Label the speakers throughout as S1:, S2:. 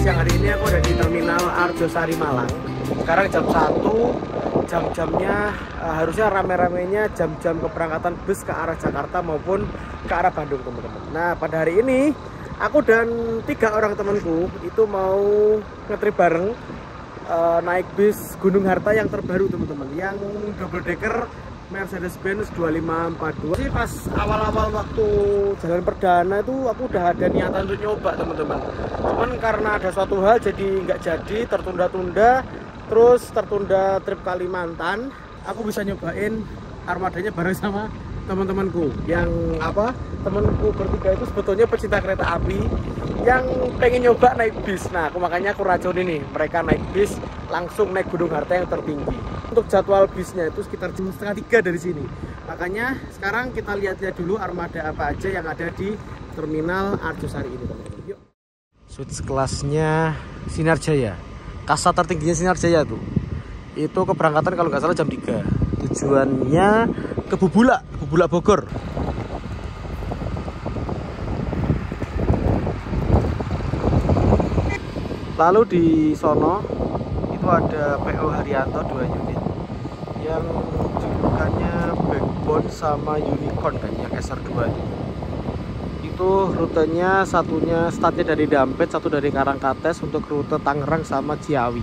S1: siang hari ini aku ada di Terminal Arjosari Malang. Sekarang jam 1, jam-jamnya harusnya rame-ramenya jam-jam keberangkatan bus ke arah Jakarta maupun ke arah Bandung, teman-teman. Nah, pada hari ini aku dan 3 orang temanku itu mau ngetrip bareng, naik bis Gunung Harta yang terbaru, teman-teman, yang double decker Mercedes-Benz 2542. Sih pas awal-awal waktu jalan perdana itu aku udah ada niatan untuk nyoba, teman-teman. Cuman karena ada suatu hal jadi nggak jadi, tertunda-tunda, terus tertunda trip Kalimantan. Aku bisa nyobain armadanya bareng sama teman-temanku yang temanku bertiga itu sebetulnya pecinta kereta api yang pengen nyoba naik bis. Nah, makanya aku racunin nih, mereka naik bis langsung naik Gunung Harta yang tertinggi. Untuk jadwal bisnya itu sekitar jam 2:30 dari sini. Makanya sekarang kita lihat-lihat dulu armada apa aja yang ada di Terminal Arjosari ini, teman-teman. Yuk. Suits kelasnya Sinar Jaya. Kasta tertingginya Sinar Jaya tuh. Itu keberangkatan kalau nggak salah jam 3. Tujuannya ke Bubulak Bogor. Lalu di sono itu ada PO Haryanto 2 unit yang julukannya Backbone sama Unicorn kan, yang SR2 itu rutenya satunya startnya dari Dampet, satu dari Karangkates untuk rute Tangerang sama Ciawi.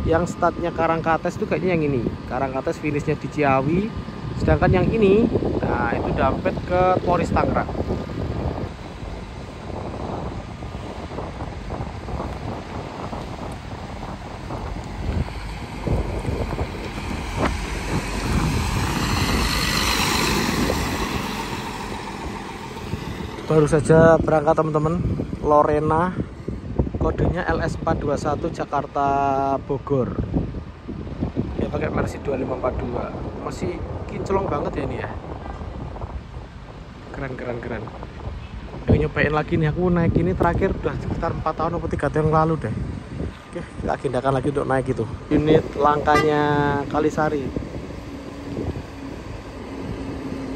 S1: Yang startnya Karangkates itu kayaknya yang ini, Karangkates finishnya di Ciawi, sedangkan yang ini nah itu Dampet ke Polres Tangerang. Baru saja berangkat, teman-teman. Lorena, kodenya LS421 Jakarta Bogor. Dia pakai Mercy 2542. Masih kinclong banget ya ini ya. Keren. Udah nyobain lagi nih, aku naik ini terakhir udah sekitar 4 tahun atau 3 tahun yang lalu deh. Oke, kita agendakan lagi untuk naik itu. Unit langkanya Kalisari.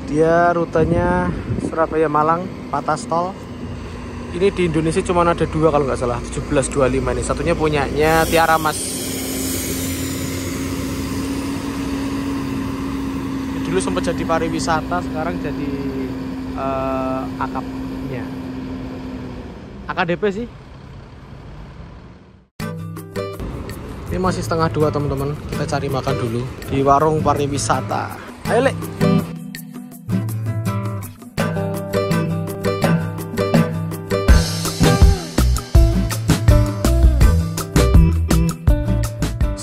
S1: Dia rutenya Surabaya Malang, Patas Tol. Ini di Indonesia cuma ada 2 kalau nggak salah, 1725 ini. Satunya punyanya Tiara Mas. Ini dulu sempat jadi pariwisata, sekarang jadi akapnya. AKDP sih. Ini masih setengah 2, teman-teman. Kita cari makan dulu di warung pariwisata. Ayo, Lek.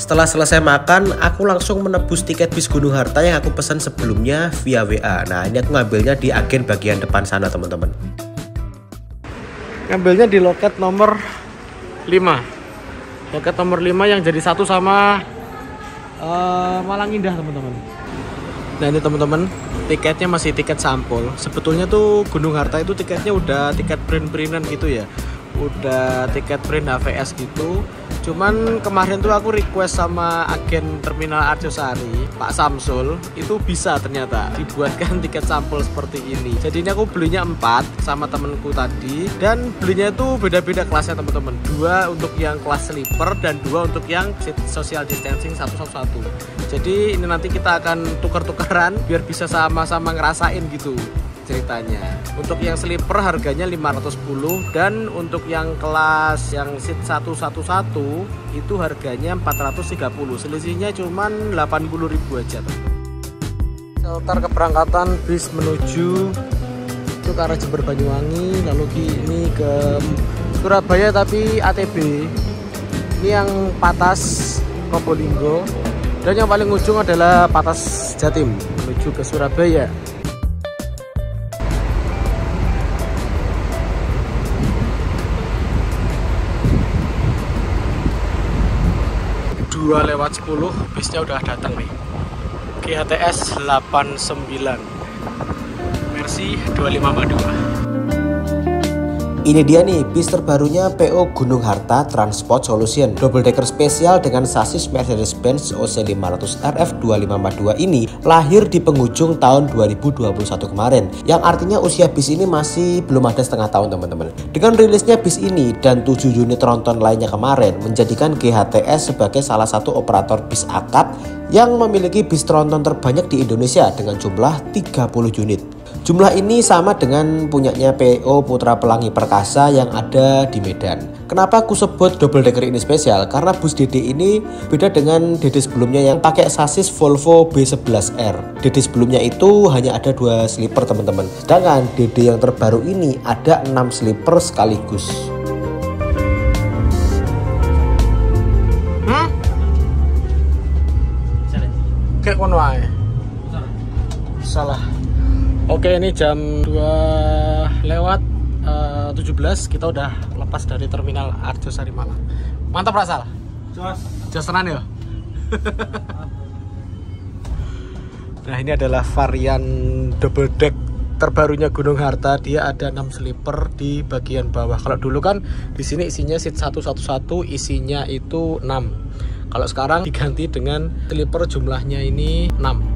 S2: Setelah selesai makan, aku langsung menebus tiket bis Gunung Harta yang aku pesan sebelumnya via WA. Nah, ini aku ngambilnya di agen bagian depan sana, teman-teman.
S1: Ngambilnya di loket nomor 5. Loket nomor 5 yang jadi satu sama Malang Indah, teman-teman. Nah, ini teman-teman, tiketnya masih tiket sampul. Sebetulnya tuh Gunung Harta itu tiketnya udah tiket print-printan gitu ya. Udah tiket print HVS gitu. Cuman kemarin tuh aku request sama agen Terminal Arjosari, Pak Samsul, itu bisa ternyata dibuatkan tiket sampul seperti ini. Jadi ini aku belinya 4 sama temenku tadi, dan belinya itu beda-beda kelasnya, teman-teman. 2 untuk yang kelas sleeper dan 2 untuk yang social distancing 111. Jadi ini nanti kita akan tuker-tukeran biar bisa sama-sama ngerasain gitu ceritanya. Untuk yang sleeper harganya 510, dan untuk yang kelas yang seat 111 itu harganya 430. Selisihnya cuman 80.000 aja. Shelter keberangkatan bis menuju itu ke arah Jember Banyuwangi, lalu ini ke Surabaya tapi ATB. Ini yang Patas Probolinggo, dan yang paling ujung adalah Patas Jatim menuju ke Surabaya. Lewat 10 bisnya udah datang nih. GHTS 89 Mercy 2542.
S2: Ini dia nih bis terbarunya PO Gunung Harta Transport Solution double decker spesial dengan sasis Mercedes-Benz OC500 RF 2542 ini lahir di penghujung tahun 2021 kemarin, yang artinya usia bis ini masih belum ada setengah tahun teman-teman. Dengan rilisnya bis ini dan 7 unit tronton lainnya kemarin menjadikan GHTS sebagai salah satu operator bis akap yang memiliki bis tronton terbanyak di Indonesia dengan jumlah 30 unit. Jumlah ini sama dengan punyanya PO Putra Pelangi Perkasa yang ada di Medan. Kenapa aku sebut double decker ini spesial? Karena bus DD ini beda dengan DD sebelumnya yang pakai sasis Volvo B11R. DD sebelumnya itu hanya ada 2 sleeper teman-teman. Sedangkan DD yang terbaru ini ada 6 sleeper sekaligus.
S1: Kayak kono ae. Salah. Oke, ini jam 2 lewat 17 kita udah lepas dari terminal Arjosari Malang. Mantap Rasal. Jos tenan ya. Nah, ini adalah varian double deck terbarunya Gunung Harta. Dia ada 6 sleeper di bagian bawah. Kalau dulu kan di sini isinya seat 111, isinya itu 6. Kalau sekarang diganti dengan sleeper jumlahnya ini 6.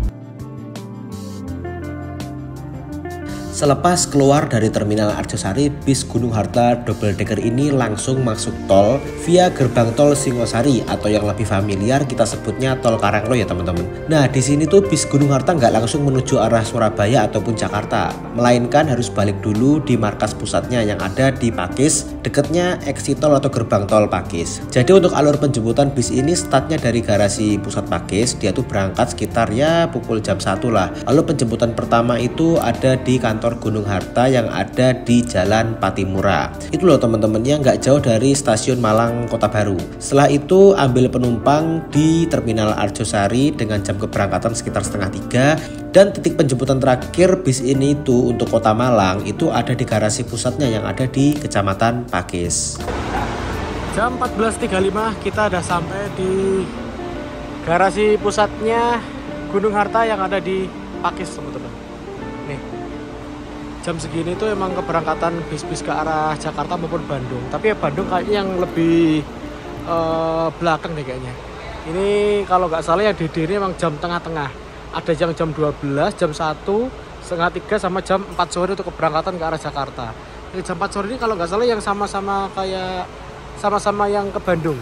S2: Selepas keluar dari terminal Arjosari, bis Gunung Harta double decker ini langsung masuk tol via gerbang tol Singosari atau yang lebih familiar kita sebutnya tol Karanglo ya teman-teman. Nah di sini tuh bis Gunung Harta nggak langsung menuju arah Surabaya ataupun Jakarta, melainkan harus balik dulu di markas pusatnya yang ada di Pakis, deketnya exit tol atau gerbang tol Pakis. Jadi untuk alur penjemputan bis ini startnya dari garasi pusat Pakis, dia tuh berangkat sekitar ya pukul jam 1 lah. Lalu penjemputan pertama itu ada di kantor Gunung Harta yang ada di Jalan Patimura. Itu loh teman-temannya, nggak jauh dari stasiun Malang Kota Baru. Setelah itu ambil penumpang di terminal Arjosari dengan jam keberangkatan sekitar setengah 3, dan titik penjemputan terakhir bis ini itu untuk Kota Malang itu ada di garasi pusatnya yang ada di Kecamatan Pakis.
S1: Jam 14.35 kita udah sampai di garasi pusatnya Gunung Harta yang ada di Pakis teman-teman. Nih, jam segini tuh emang keberangkatan bis-bis ke arah Jakarta maupun Bandung. Tapi ya Bandung kayaknya yang lebih belakang deh kayaknya. Ini kalau nggak salah ya DD ini emang jam tengah-tengah. Ada yang jam 12, jam 1, setengah 3 sama jam 4 sore untuk keberangkatan ke arah Jakarta. Ini jam 4 sore ini kalau nggak salah yang sama-sama kayak sama-sama yang ke Bandung.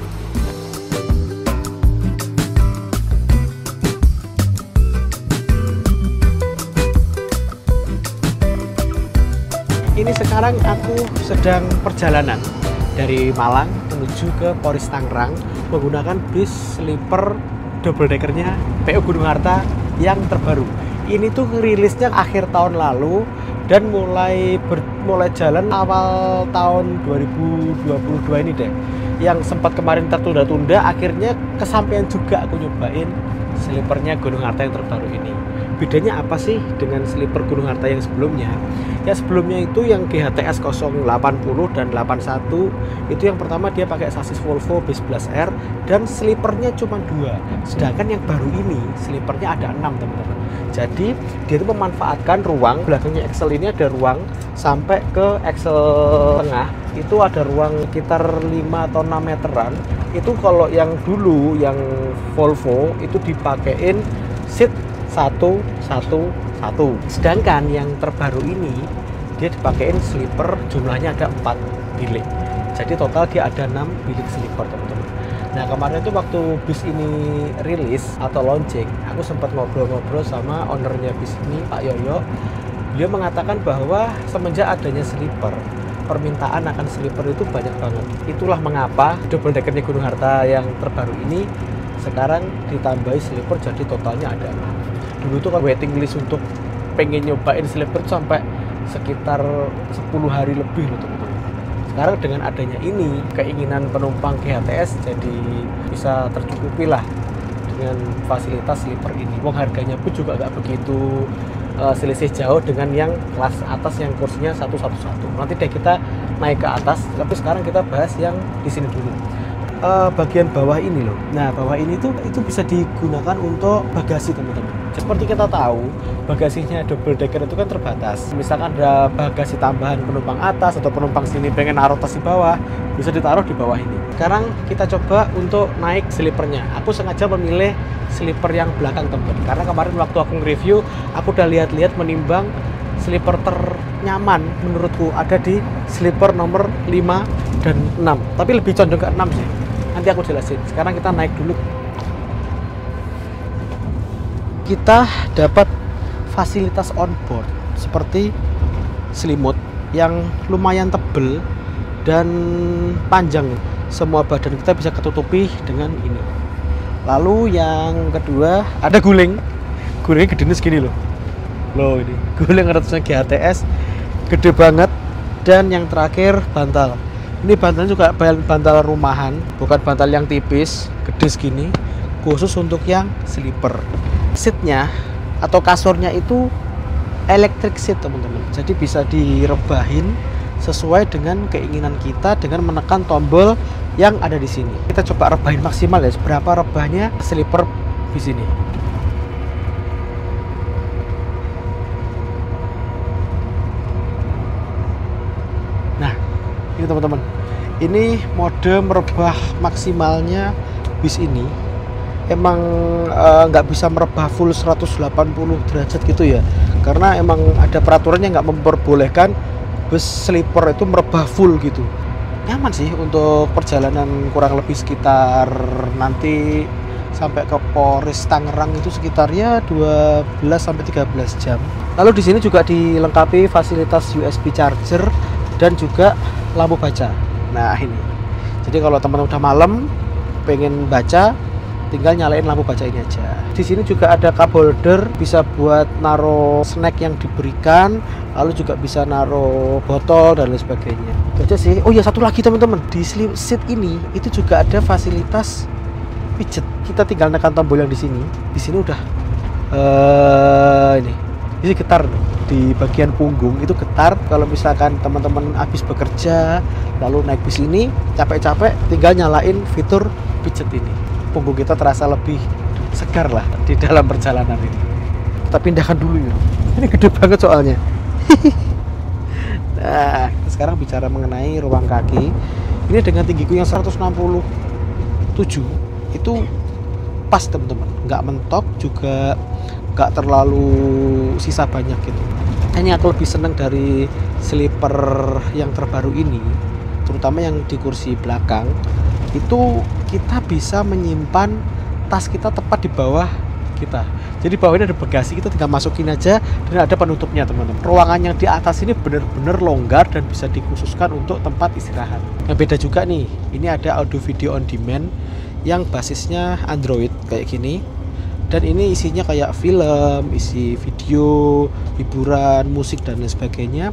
S1: Ini sekarang aku sedang perjalanan dari Malang menuju ke Poris Tangerang menggunakan bis sleeper double deckernya PO Gunung Harta yang terbaru. Ini tuh rilisnya akhir tahun lalu dan mulai jalan awal tahun 2022 ini deh. Yang sempat kemarin tertunda-tunda, akhirnya kesampaian juga aku nyobain sleepernya Gunung Harta yang terbaru ini. Bedanya apa sih dengan sleeper Gunung Harta yang sebelumnya? Ya sebelumnya itu yang GHTS 080 dan 81 itu yang pertama dia pakai sasis Volvo B11R dan sleepernya cuma 2. Sedangkan yang baru ini sleepernya ada 6 teman-teman. Jadi dia itu memanfaatkan ruang belakangnya Excel ini, ada ruang sampai ke Excel tengah itu ada ruang sekitar 5 atau 6 meteran. Itu kalau yang dulu yang Volvo itu dipakein seat 111. Sedangkan yang terbaru ini dia dipakein sleeper jumlahnya ada 4 bilik. Jadi total dia ada 6 bilik sleeper teman-teman. Nah kemarin itu waktu bis ini rilis atau launching, aku sempat ngobrol-ngobrol sama ownernya bis ini, Pak Yoyo. Beliau mengatakan bahwa semenjak adanya sleeper, permintaan akan sleeper itu banyak banget. Itulah mengapa double deckernya Gunung Harta yang terbaru ini sekarang ditambahi sleeper jadi totalnya ada 6. Dulu tuh kan waiting list untuk pengen nyobain sleeper sampai sekitar 10 hari lebih loh teman-teman. Sekarang dengan adanya ini, keinginan penumpang GHTS jadi bisa tercukupi lah dengan fasilitas sleeper ini. Wong harganya pun juga nggak begitu selisih jauh dengan yang kelas atas yang kursinya 111. Nanti deh kita naik ke atas, tapi sekarang kita bahas yang di sini dulu. Bagian bawah ini loh. Nah, bawah ini tuh itu bisa digunakan untuk bagasi teman-teman. Seperti kita tahu, bagasinya double decker itu kan terbatas. Misalkan ada bagasi tambahan penumpang atas atau penumpang sini pengen naruh tas di bawah, bisa ditaruh di bawah ini. Sekarang kita coba untuk naik sleepernya. Aku sengaja memilih sleeper yang belakang teman, karena kemarin waktu aku nge-review, aku udah lihat-lihat menimbang sleeper ternyaman menurutku ada di sleeper nomor 5 dan 6. Tapi lebih condong ke 6 sih. Nanti aku jelasin. Sekarang kita naik dulu. Kita dapat fasilitas on board seperti selimut yang lumayan tebel dan panjang. Semua badan kita bisa ketutupi dengan ini. Lalu yang kedua ada guling. Gulingnya gedenya segini loh. Loh ini guling atasnya GHTS, gede banget. Dan yang terakhir bantal. Ini bantalnya juga bantal rumahan, bukan bantal yang tipis, gede segini, khusus untuk yang sleeper. Seatnya atau kasurnya itu electric seat teman-teman, jadi bisa direbahin sesuai dengan keinginan kita dengan menekan tombol yang ada di sini. Kita coba rebahin maksimal ya, seberapa rebahnya sleeper di sini. Nah, ini teman-teman, ini mode merebah maksimalnya bis ini. Emang nggak bisa merebah full 180 derajat gitu ya, karena emang ada peraturan yang nggak memperbolehkan bus sleeper itu merebah full gitu. Nyaman sih untuk perjalanan kurang lebih sekitar nanti sampai ke Polres Tangerang itu sekitar ya 12-13 jam. Lalu di sini juga dilengkapi fasilitas USB charger dan juga lampu baca. Nah ini, jadi kalau teman-teman udah malam pengen baca, tinggal nyalain lampu baca ini aja. Di sini juga ada cup holder, bisa buat naruh snack yang diberikan, lalu juga bisa naruh botol dan lain sebagainya. Itu aja sih. Oh ya, satu lagi teman-teman, di seat ini itu juga ada fasilitas pijet. Kita tinggal tekan tombol yang di sini. Di sini udah ini getar di bagian punggung itu getar. Kalau misalkan teman-teman habis bekerja lalu naik bis ini capek-capek, tinggal nyalain fitur pijet ini. Punggung kita terasa lebih segar lah di dalam perjalanan ini. Kita pindahkan dulu ya. Ini gede banget soalnya. Nah, sekarang bicara mengenai ruang kaki. Ini dengan tinggiku yang 167 itu pas teman-teman. Nggak mentok juga nggak terlalu sisa banyak gitu. Ini aku lebih senang dari sleeper yang terbaru ini, terutama yang di kursi belakang. Itu kita bisa menyimpan tas kita tepat di bawah kita. Jadi bawah ini ada bagasi, kita tinggal masukin aja dan ada penutupnya teman-teman. Ruangan yang di atas ini benar-benar longgar dan bisa dikhususkan untuk tempat istirahat. Yang beda juga nih, ini ada audio video on demand yang basisnya Android kayak gini. Dan ini isinya kayak film, isi video, hiburan, musik dan lain sebagainya.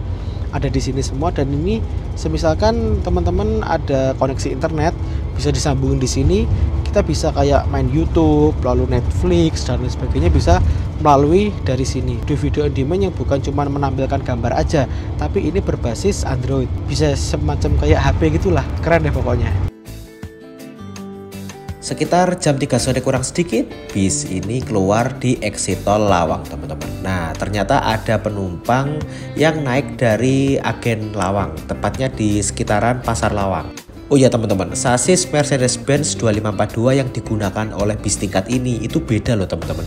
S1: Ada di sini semua, dan ini semisalkan teman-teman ada koneksi internet bisa disambungin di sini, kita bisa kayak main YouTube, lalu Netflix dan lain sebagainya bisa melalui dari sini. Di video on demand yang bukan cuma menampilkan gambar aja, tapi ini berbasis Android, bisa semacam kayak HP gitulah, keren deh pokoknya.
S2: Sekitar jam 3 sore kurang sedikit, bis ini keluar di exit tol Lawang teman-teman. Nah ternyata ada penumpang yang naik dari agen Lawang, tepatnya di sekitaran Pasar Lawang. Oh ya teman-teman, sasis Mercedes-Benz 2542 yang digunakan oleh bis tingkat ini itu beda loh teman-teman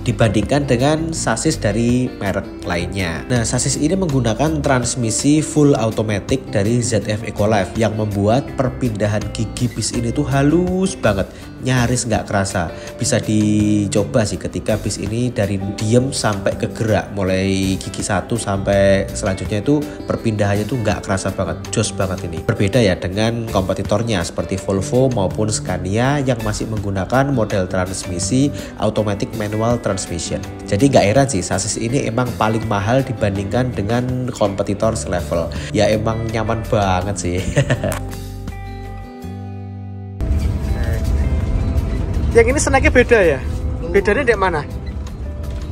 S2: dibandingkan dengan sasis dari merek lainnya. Nah sasis ini menggunakan transmisi full automatic dari ZF Ecolife yang membuat perpindahan gigi bis ini tuh halus banget, nyaris nggak kerasa. Bisa dicoba sih ketika bis ini dari diem sampai ke gerak, mulai gigi 1 sampai selanjutnya itu perpindahannya tuh nggak kerasa banget, jos banget ini. Berbeda ya dengan kompetitornya seperti Volvo maupun Scania yang masih menggunakan model transmisi automatic manual transmission. Jadi nggak heran sih sasis ini emang paling mahal dibandingkan dengan kompetitor selevel. Ya emang nyaman banget sih.
S1: Yang ini snacknya beda ya? Bedanya di mana?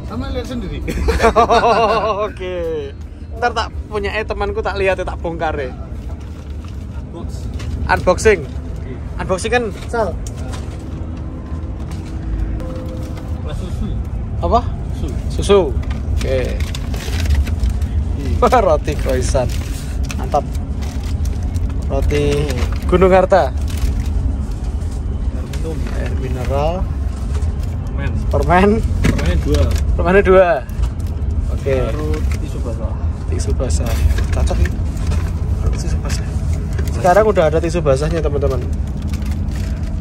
S3: Sama lihat sendiri.
S1: Oke. Ntar tak punya temanku tak lihat tak bongkar ya. Unboxing. Unboxing kan Sal.
S3: Susu.
S1: Apa? Susu. Oke. Wah, roti croissant. Mantap. Roti Gunung Harta.
S3: Minum.
S1: Air mineral.
S3: Men.
S1: Permen.
S3: Permennya 2.
S1: Permennya 2. Oke.
S3: Baru tisu basah.
S1: Tisu basah. Cocok nih. Tisu basah. Sekarang udah ada tisu basahnya teman-teman.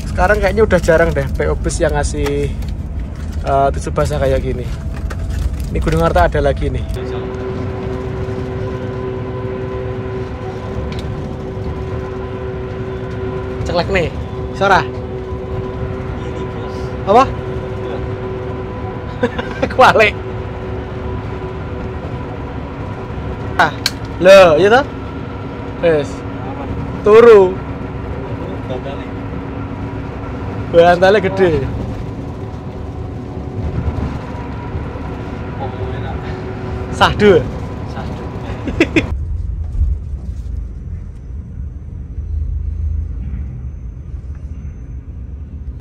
S1: Sekarang kayaknya udah jarang deh PO Bis yang ngasih tisu basah kayak gini. Ini Gunung Harta ada lagi nih. Ceklek nih. Suara. Apa? Kualik. Ah, loh, iya toh? Wes. Turu. Bantalnya gede. Sahdu.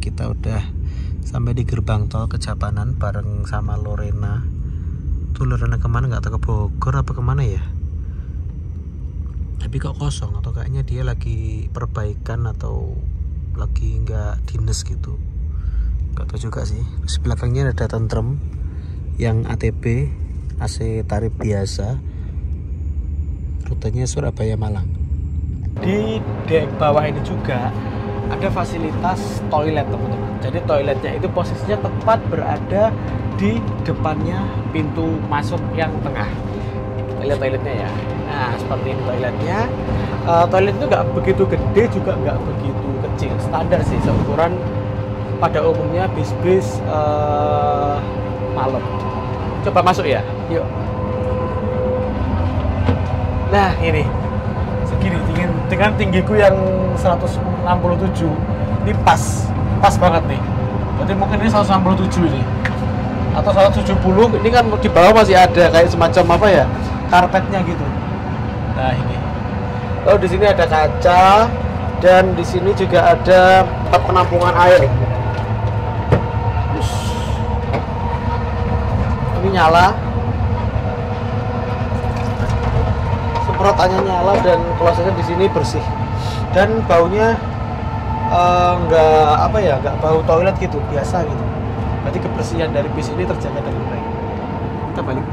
S1: Kita udah sampai di gerbang tol Kejapanan bareng sama Lorena. Tuh Lorena kemana, nggak tahu, ke Bogor apa kemana ya? Tapi kok kosong, atau kayaknya dia lagi perbaikan atau lagi nggak dinas gitu, nggak tahu juga sih. Terus belakangnya ada Tentrem yang ATB AC tarif biasa, rutenya Surabaya Malang. Di dek bawah ini juga ada fasilitas toilet teman-teman. Jadi toiletnya itu posisinya tepat berada di depannya pintu masuk yang tengah. Kita lihat toiletnya ya. Nah seperti ini toiletnya. Toilet itu nggak begitu gede juga nggak begitu kecil, standar sih seukuran pada umumnya bis-bis malam. Coba masuk ya, yuk. Nah ini segini dengan tinggiku yang 167, ini pas banget nih. Berarti mungkin ini 167 ini atau 170. Ini kan di bawah masih ada kayak semacam apa ya, karpetnya gitu. Nah ini. Lalu di sini ada kaca dan di sini juga ada tempat penampungan air. Ini nyala, semprotannya nyala dan klosetnya di sini bersih dan baunya nggak bau toilet gitu, biasa gitu. Berarti kebersihan dari bis ini terjaga dengan baik. Kita balik.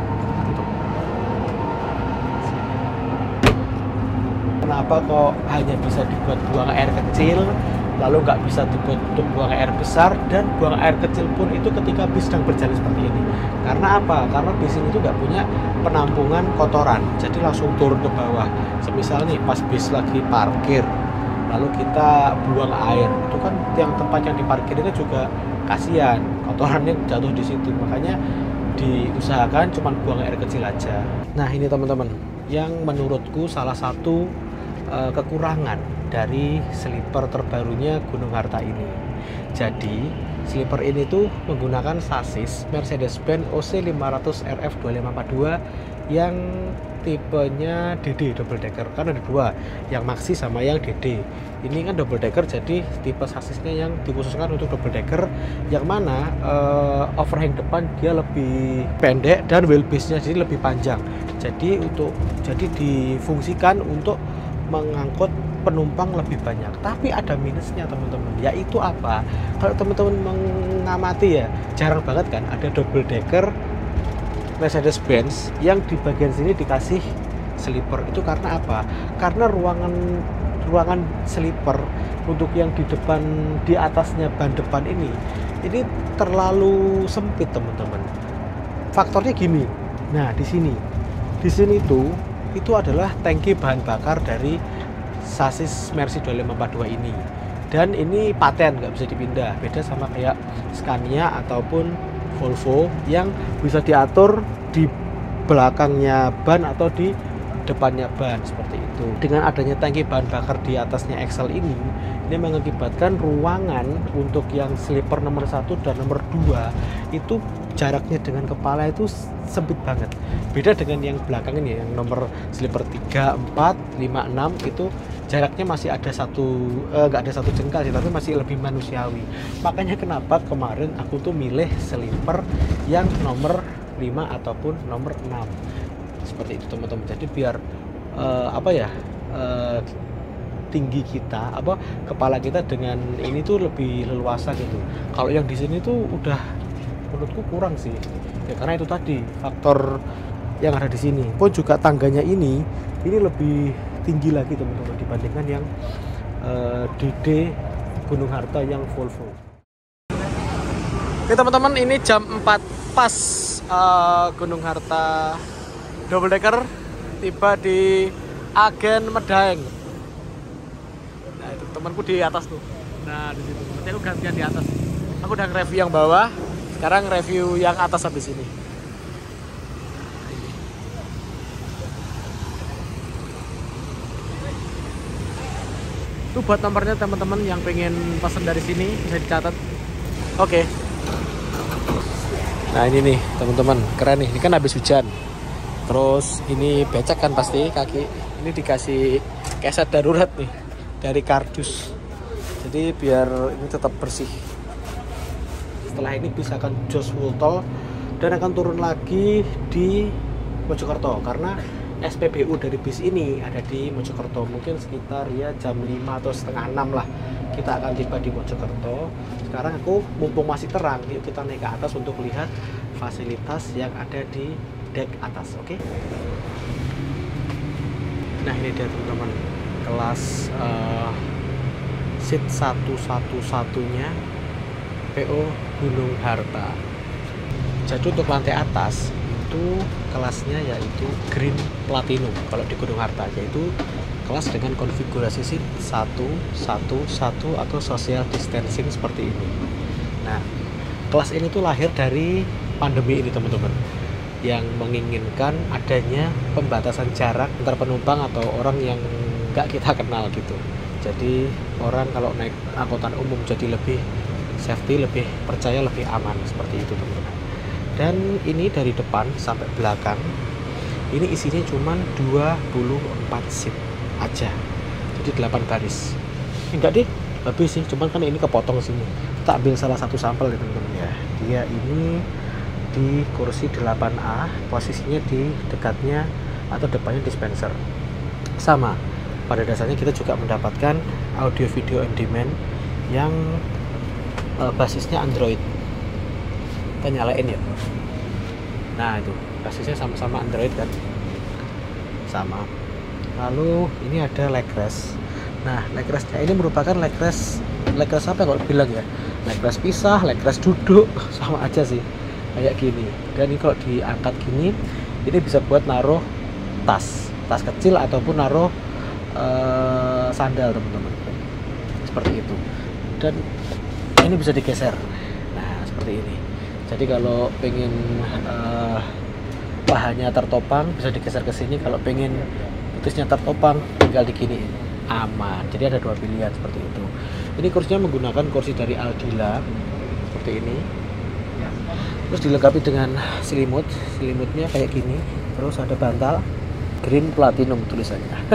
S1: Kenapa kok hanya bisa dibuat buang air kecil, lalu nggak bisa dibuat untuk buang air besar, dan buang air kecil pun itu ketika bis sedang berjalan seperti ini? Karena apa? Karena bis ini tuh nggak punya penampungan kotoran, jadi langsung turun ke bawah. Semisal nih pas bis lagi parkir, lalu kita buang air, itu kan yang tempat yang diparkir itu juga kasihan, kotorannya jatuh di situ. Makanya diusahakan cuma buang air kecil aja. Nah ini teman-teman, yang menurutku salah satu kekurangan dari sleeper terbarunya Gunung Harta ini. Jadi sleeper ini tuh menggunakan sasis Mercedes-Benz OC500 RF 2542 yang tipenya DD double decker. Kan ada dua, yang maxi sama yang DD. Ini kan double decker, jadi tipe sasisnya yang dikhususkan untuk double decker, yang mana overhang depan dia lebih pendek dan wheelbase-nya jadi lebih panjang. Jadi difungsikan untuk mengangkut penumpang lebih banyak. Tapi ada minusnya teman-teman, yaitu apa? Kalau teman-teman mengamati ya, jarang banget kan ada double decker Mercedes-Benz yang di bagian sini dikasih sleeper. Itu karena apa? Karena ruangan sleeper untuk yang di depan, di atasnya ban depan ini terlalu sempit teman-teman. Faktornya gini. Nah di sini itu adalah tangki bahan bakar dari sasis Mercy 2542 ini, dan ini paten, nggak bisa dipindah. Beda sama kayak Scania ataupun Volvo yang bisa diatur di belakangnya ban atau di depannya ban, seperti itu. Dengan adanya tangki bahan bakar di atasnya Excel ini mengakibatkan ruangan untuk yang sleeper nomor 1 dan nomor 2 itu jaraknya dengan kepala itu sempit banget. Beda dengan yang belakang ini, yang nomor sleeper 3, 4, 5, 6 itu jaraknya masih ada nggak ada satu jengkal sih, tapi masih lebih manusiawi. Makanya kenapa kemarin aku tuh milih sleeper yang nomor 5 ataupun nomor 6. Seperti itu teman-teman. Jadi biar tinggi kita, kepala kita dengan ini tuh lebih leluasa gitu. Kalau yang di sini tuh udah menurutku kurang sih. Ya karena itu tadi faktor yang ada di sini. Pun juga tangganya ini lebih tinggi lagi teman-teman dibandingkan yang DD Gunung Harta yang Volvo. Oke teman-teman, ini jam 4 pas Gunung Harta double decker tiba di Agen Medaeng. Nah itu temanku di atas tuh. Nah di situ. Nanti aku gantian di atas. Aku udah nge-review yang bawah. Sekarang review yang atas habis ini. Itu buat nomornya teman-teman yang pengen pesan dari sini bisa dicatat. Oke. Nah ini nih teman-teman, keren nih. Ini kan habis hujan. Terus ini becek kan pasti kaki. Ini dikasih keset darurat nih dari kardus. Jadi biar ini tetap bersih. Setelah ini bisa akan jos full tol dan akan turun lagi di Mojokerto karena SPBU dari bis ini ada di Mojokerto. Mungkin sekitar ya jam 5 atau setengah 6 lah kita akan tiba di Mojokerto. Sekarang aku mumpung masih terang, yuk kita naik ke atas untuk lihat fasilitas yang ada di dek atas. Oke? Nah ini dia teman-teman, kelas seat satu-satunya PO Gunung Harta. Jadi untuk lantai atas itu kelasnya yaitu Green Platinum kalau di Gunung Harta, yaitu kelas dengan konfigurasi seat 1-1-1 atau social distancing seperti ini. Nah kelas ini tuh lahir dari pandemi ini teman-teman, yang menginginkan adanya pembatasan jarak antar penumpang atau orang yang nggak kita kenal gitu. Jadi orang kalau naik angkutan umum jadi lebih safety, lebih percaya, lebih aman seperti itu teman-teman. Dan ini dari depan sampai belakang ini isinya cuma 24 seat aja, jadi 8 baris. Enggak deh, lebih sih, cuman kan ini kepotong sini. Kita ambil salah satu sampel ya teman-teman ya. Dia ini di kursi 8A, posisinya di dekatnya atau depannya dispenser. Sama, pada dasarnya kita juga mendapatkan audio video on demand yang basisnya Android. Kita nyalain ya. Nah itu basisnya sama-sama Android kan, sama. Lalu ini ada leg rest. Nah leg restnya ini merupakan leg rest apa kalau bilang ya, leg rest pisah, leg rest duduk, sama aja sih kayak gini. Dan ini kalau diangkat gini, ini bisa buat naruh tas kecil ataupun naruh sandal teman-teman, seperti itu. Dan ini bisa digeser, nah seperti ini. Jadi kalau pengen pahanya tertopang bisa digeser ke sini, kalau pengen putusnya tertopang tinggal diginiin, aman. Jadi ada dua pilihan seperti itu. Ini kursinya menggunakan kursi dari Aldila seperti ini. Terus dilengkapi dengan selimutnya kayak gini. Terus ada bantal Green Platinum tulisannya.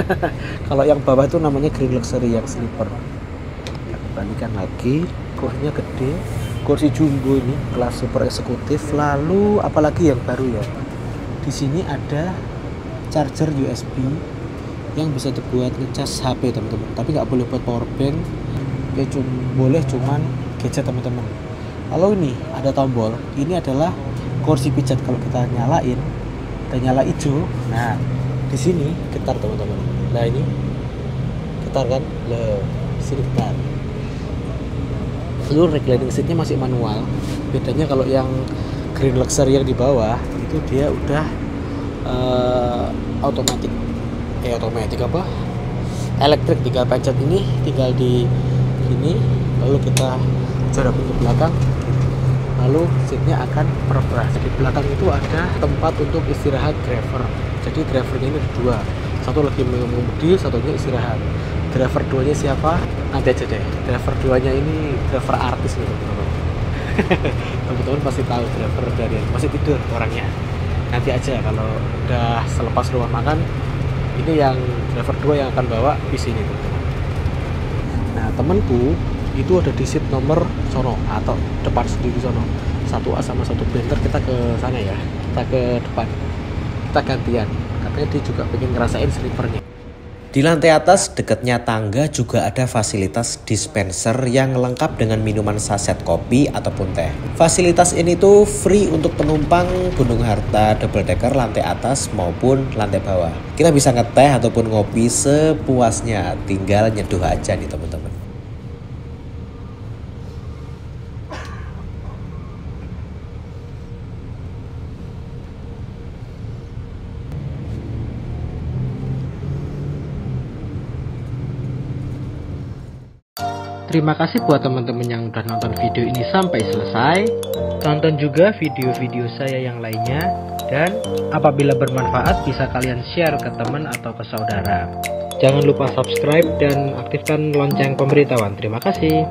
S1: Kalau yang bawah itu namanya Green Luxury yang sleeper. Balikan lagi, kursinya gede, kursi jumbo ini kelas super eksekutif. Lalu apalagi yang baru ya, di sini ada charger USB yang bisa dibuat ngecas HP teman-teman, tapi nggak boleh buat power bank ya, boleh cuman gadget teman-teman. Lalu ini ada tombol, ini adalah kursi pijat. Kalau kita nyalain dan nyala hijau, nah di sini getar teman-teman. Nah ini getar kan, sini getar. Lalu reclining seatnya masih manual. Bedanya kalau yang Green Luxury yang di bawah itu dia udah otomatis apa? Elektrik. Tinggal pencet ini, tinggal di sini, lalu kita jarak ke belakang, lalu seatnya akan merebah. Di belakang itu ada tempat untuk istirahat driver. Jadi drivernya ini ada dua, satu lagi mengemudi, satunya istirahat. Driver duanya siapa? Nanti aja deh. Driver duanya ini driver artis gitu teman-teman. Teman-teman pasti tahu driver dari masih tidur orangnya. Nanti aja kalau udah selepas rumah makan, ini yang driver dua yang akan bawa di sini teman-teman. Nah temanku itu ada di seat nomor sono atau depan sendiri sono, 1A sama 1B. Ntar kita ke sana ya. kita ke depan, kita gantian. Katanya dia juga pengen ngerasain slipernya.
S2: Di lantai atas dekatnya tangga juga ada fasilitas dispenser yang lengkap dengan minuman saset kopi ataupun teh. Fasilitas ini tuh free untuk penumpang Gunung Harta double decker lantai atas maupun lantai bawah. Kita bisa ngeteh ataupun ngopi sepuasnya, tinggal nyeduh aja nih teman-teman.
S1: Terima kasih buat teman-teman yang udah nonton video ini sampai selesai. Tonton juga video-video saya yang lainnya. Dan apabila bermanfaat bisa kalian share ke teman atau ke saudara. Jangan lupa subscribe dan aktifkan lonceng pemberitahuan. Terima kasih.